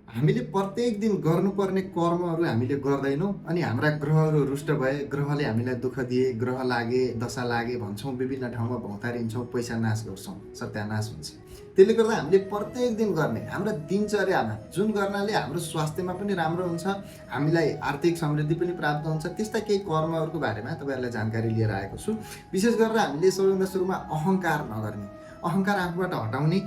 हामीले प्रत्येक दिन गर्नुपर्ने कर्महरू हामीले गर्दैनौँ अनि हाम्रा ग्रहहरू रुष्ट भए, ग्रहले हामीलाई दुःख दिए, ग्रह लागे, दशा लागे भन्छौँ, विभिन्न ठाउँमा भौतारिन्छौँ, पैसा नाश गर्छौँ, सत्यानाश हुन्छ। त्यसले गर्दा हामीले प्रत्येक दिन गर्ने हाम्रो दिनचर्यामा जुन गर्नाले हाम्रो स्वास्थ्यमा पनि राम्रो हुन्छ, हामीलाई आर्थिक समृद्धि पनि प्राप्त हुन्छ, त्यस्ता केही कर्महरूको बारेमा तपाईँहरूलाई जानकारी लिएर आएको छु। विशेष गरेर हामीले सबैभन्दा सुरुमा अहङ्कार नगर्ने, अहङ्कार आफूबाट हटाउने,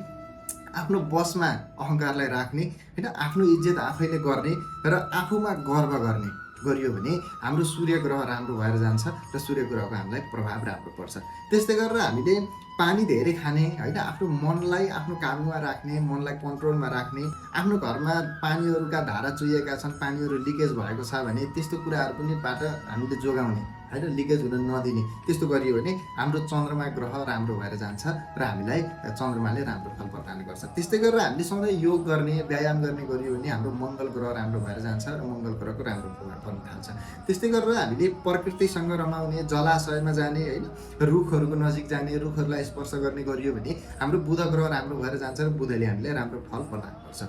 आफ्नो बसमा अहङ्कारलाई राख्ने होइन, आफ्नो इज्जत आफैले गर्ने र आफूमा गर्व गर्ने गरियो भने हाम्रो सूर्य ग्रह राम्रो भएर जान्छ र सूर्य ग्रहको हामीलाई प्रभाव राम्रो पर्छ। त्यस्तै गरेर हामीले पानी धेरै खाने होइन, आफ्नो मनलाई आफ्नो काबुमा राख्ने, मनलाई कन्ट्रोलमा राख्ने, आफ्नो घरमा पानीहरूका धारा चुहिएका छन्, पानीहरू लिकेज भएको छ भने त्यस्तो कुराहरू पनि बाट हामीले जोगाउने होइन, लिकेज हुन नदिने। त्यस्तो गरियो भने हाम्रो चन्द्रमा ग्रह राम्रो भएर जान्छ र हामीलाई चन्द्रमाले राम्रो फल प्रदान गर्छ। त्यस्तै गरेर हामीले सधैँ योग गर्ने, व्यायाम गर्ने गरियो भने हाम्रो मङ्गल ग्रह राम्रो भएर जान्छ र मङ्गल ग्रहको राम्रो प्रभाव पर्न थाल्छ। त्यस्तै गरेर हामीले प्रकृतिसँग रमाउने, जलाशयमा जाने होइन, रुखहरूको नजिक जाने, रुखहरूलाई स्पर्श गर्ने गरियो भने हाम्रो बुध ग्रह राम्रो भएर जान्छ र बुधले हामीलाई राम्रो फल प्रदान गर्छ।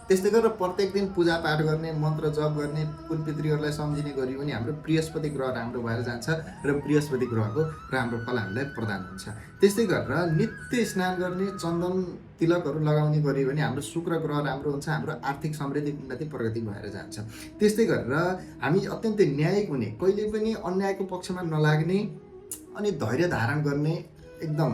त्यस्तै गरेर प्रत्येक दिन पूजापाठ गर्ने, मन्त्र जप गर्ने, कुलपितृहरूलाई सम्झिने गरियो भने हाम्रो बृहस्पति ग्रह राम्रो भएर जान्छ र बृहस्पति ग्रहको राम्रो फल हामीलाई प्रदान हुन्छ। त्यस्तै गरेर नित्य स्नान गर्ने, चन्दन तिलकहरू लगाउने गरियो भने हाम्रो शुक्र ग्रह राम्रो हुन्छ, हाम्रो आर्थिक समृद्धि, उन्नति, प्रगति भएर जान्छ। त्यस्तै गरेर हामी अत्यन्तै न्यायिक हुने, कहिले पनि अन्यायको पक्षमा नलाग्ने अनि धैर्य धारण गर्ने, एकदम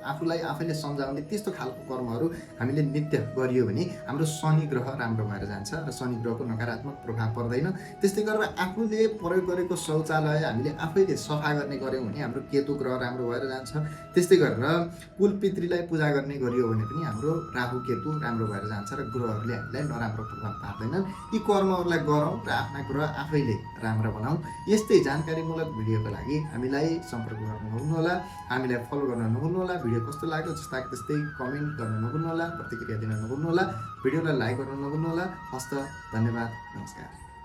आफूलाई आफैले सम्झाउने त्यस्तो खालको कर्महरू हामीले नित्य गरियो भने हाम्रो शनि ग्रह राम्रो भएर जान्छ र शनि ग्रहको नकारात्मक प्रभाव पर्दैन। त्यस्तै गरेर आफूले प्रयोग गरेको शौचालय हामीले आफैले सफा गर्ने गऱ्यौँ भने हाम्रो केतु ग्रह राम्रो भएर जान्छ। त्यस्तै गरेर कुलपितृलाई पूजा गर्ने गरियो भने पनि हाम्रो राहु केतु राम्रो भएर जान्छ र ग्रहहरूले हामीलाई नराम्रो प्रभाव पार्दैनन्। यी कर्महरूलाई गरौँ र आफ्ना ग्रह आफैले राम्रो बनाऊ। यस्तै जानकारीमूलक भिडियोको लागि हामीलाई सम्पर्क गर्न नभुल्नुहोला, हामीलाई फलो गर्न नभुल्नुहोला। भिडियो कस्तो लाग्यो जस्ताको त्यस्तै कमेन्ट गर्न नभुल्नुहोला, प्रतिक्रिया दिन नभुल्नुहोला, भिडियोलाई लाइक गर्न नभुल्नुहोला। हस्त, धन्यवाद, नमस्कार।